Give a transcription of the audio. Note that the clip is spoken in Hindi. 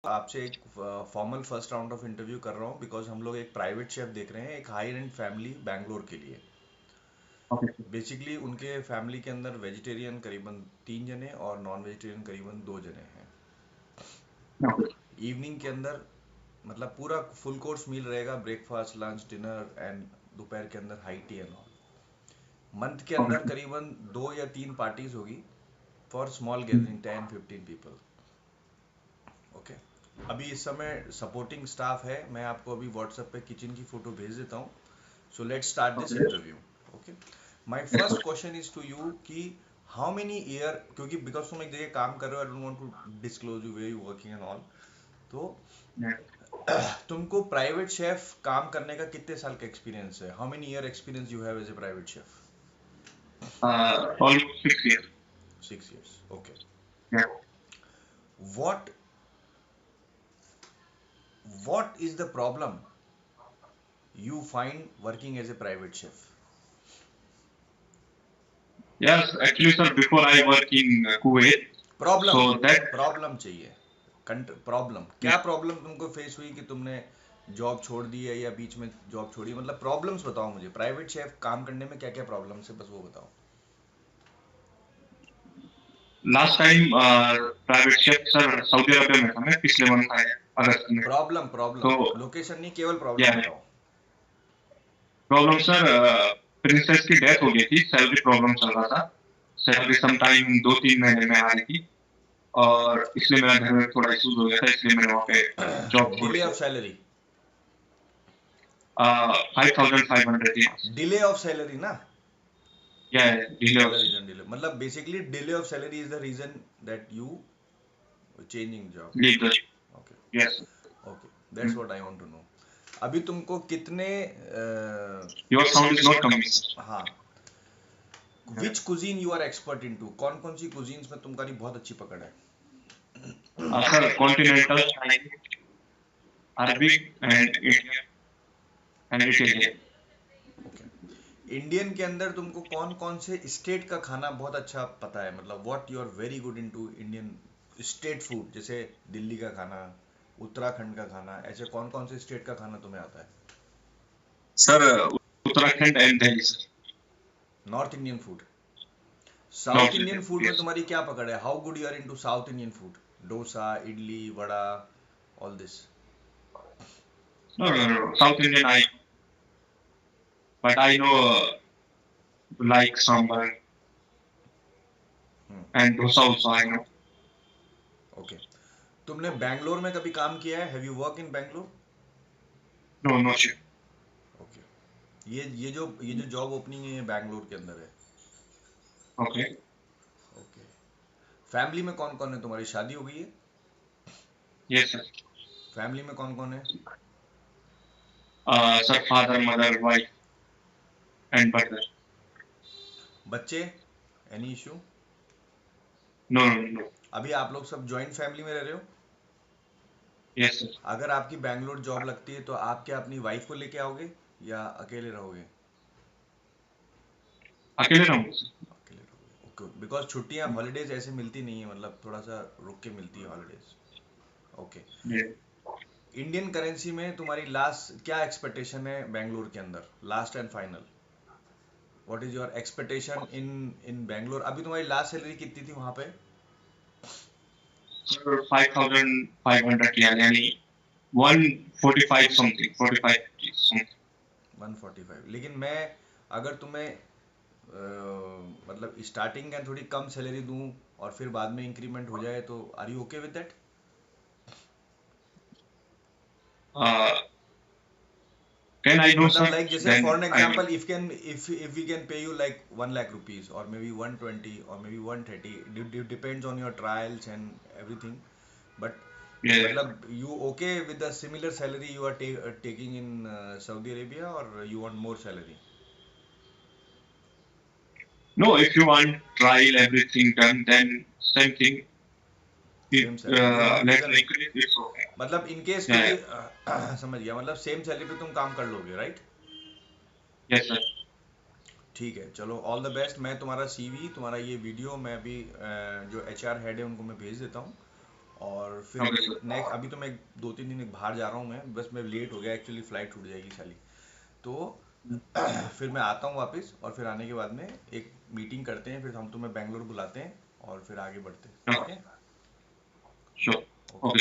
आपसे एक formal first round of interview कर रहा हूँ बिकॉज हम लोग एक प्राइवेट शेफ देख रहे हैं एक हाई एंड फैमिली बैंगलोर के लिए। Okay. बेसिकली उनके फैमिली के अंदर वेजिटेरियन करीबन 3 जने और नॉन वेजिटेरियन करीबन 2 जने हैं। Okay. इवनिंग के अंदर मतलब पूरा फुल कोर्स मील रहेगा, ब्रेकफास्ट लंच डिनर एंड दोपहर के अंदर high tea and all. Month के अंदर Okay. करीबन 2 या 3 पार्टीज होगी for small gathering 10-15 people. Okay. अभी इस समय सपोर्टिंग स्टाफ है, मैं आपको अभी व्हाट्सएप पे किचन की फोटो भेज देता हूँ। So let's start this Okay. Interview. Okay. My Yes, first sir. Question is to you कि हाउ मेनी ईयर, क्योंकि बिकॉज तुम एक जगह काम कर रहे हो, I don't want to disclose you where you working and all. तो Yeah. तुमको प्राइवेट शेफ काम करने का कितने साल का एक्सपीरियंस है? How many year experience you have as a private chef? Almost 6 years. 6 years, okay. Yeah. What what is the problem you find working as a private chef? Yes, actually, sir, before I work in Kuwait, problem, so that, problem चाहिए। प्रॉब्लम yeah, क्या, प्रॉब्लम तुमको फेस हुई कि तुमने जॉब छोड़ दी है या बीच में जॉब छोड़ी, मतलब प्रॉब्लम्स बताओ मुझे। प्राइवेट शेफ काम करने में क्या क्या प्रॉब्लम्स है, बस वो बताओ। last time private chef, sir, Saudi Arabia में था मैं पिछले मंथ आया अगस्त में. प्रॉब्लम प्रॉब्लम, तो लोकेशन नहीं, केवल प्रॉब्लम yeah, बताओ। प्रॉब्लम सर, प्रिंसेस की डेथ हो गई थी, सैलरी प्रॉब्लम चल रहा था. सैलरी समटाइम 2-3 महीने में आ रही थी और इसलिए मेरा घर में थोड़ा इशूज हो गया था, इसलिए मैंने वहाँ पे जॉब छोड़ डिले दी. Of salary, 5,500 years. Delay of salary ना? Yeah, delay पहला also. रीजन डिले, मतलब basically delay of salary is the reason that you changing job. Leave the. Okay. Yes. Okay, that's what I want to know. अभी तुमको कितने Your sound is not coming. हाँ, which cuisine you are expert in to, कौन कौन सी कुजीन्स में तुम्हारी बहुत अच्छी पकड़ है? Sir, continental, Chinese, Arabic, and Indian, and Italian. Okay. Indian के अंदर तुमको कौन कौन से स्टेट का खाना बहुत अच्छा पता है, मतलब what you are very good in to Indian state food, जैसे दिल्ली का खाना, उत्तराखंड का खाना, ऐसे कौन कौन से स्टेट का खाना तुम्हें आता है? Sir, Uttarakhand and Delhi, sir. North Indian food, south North Indian Indian, food में yes. तुम्हारी क्या पकड़ है? How good you are in to south Indian food? Dosa, idli, vada, all this. No, no, no, no. South Indian, but I know like sambar and dosa also. I know. Okay. तुमने बैंगलोर में कभी काम किया है? Have you work in Bangalore? No, no chef. Okay. ये जो जॉब ओपनिंग है ये बैंगलोर के अंदर है। Okay. ओके। फैमिली में कौन कौन है तुम्हारी? शादी हो गई है? Yes, sir. फैमिली में कौन कौन है? Sir, father, mother, wife, and brother. बच्चे? Any issue? No, no, no. अभी आप लोग सब जॉइंट फैमिली में रह रहे हो? Yes, sir. अगर आपकी बैंगलोर जॉब लगती है तो आप क्या अपनी वाइफ को लेके आओगे या अकेले रहोगे? अकेले रहूँगा sir. अकेले रहोगे, ओके। बिकॉज छुट्टियां हॉलीडेज ऐसे मिलती नहीं है, मतलब थोड़ा सा रुक के मिलती है holidays. Okay. Yeah. Indian currency में तुम्हारी लास्ट क्या एक्सपेक्टेशन है बैंगलोर के अंदर, last and final? What is your expectation in in Bangalore? अभी तुम्हारी लास्ट सैलरी कितनी थी वहां पे? Sir, 5,500 यानी 145 something, 45 something. 145, लेकिन मैं अगर तुम्हें मतलब स्टार्टिंग का थोड़ी कम सैलरी दूं और फिर बाद में इंक्रीमेंट हो जाए तो are you okay with that? Uh, can I know, मतलब sir? लाइक जैसे for Then and I will. Example, if we can pay you like 1 lakh rupees और मे बी 120 और maybe 130, depends on your trials and everything, but Yeah. मतलब you okay with the similar salary you are taking in Saudi Arabia और you want more salary? No, if you want trial everything done, then same thing. Same salary, no any Let reason? increase. It's okay. मतलब इन केस Yeah, क्योंकि yeah. समझ गया, मतलब सेम सैलरी पे तुम काम कर लोगे, राइट? Yes, sir. ठीक है, चलो ऑल द बेस्ट। मैं तुम्हारा सीवी, तुम्हारा ये वीडियो मैं अभी जो एचआर हेड है उनको मैं भेज देता हूँ और फिर ओके सर। नेक्स्ट अभी तो मैं 2-3 दिन बाहर जा रहा हूँ, मैं बस मैं लेट हो गया एक्चुअली, फ्लाइट छूट जाएगी साली। तो फिर मैं आता हूँ वापस, और फिर आने के बाद में एक मीटिंग करते हैं, फिर हम तुम्हें बेंगलोर बुलाते हैं और फिर आगे बढ़ते हैं, ठीक है? श्योर। ओके। ओके।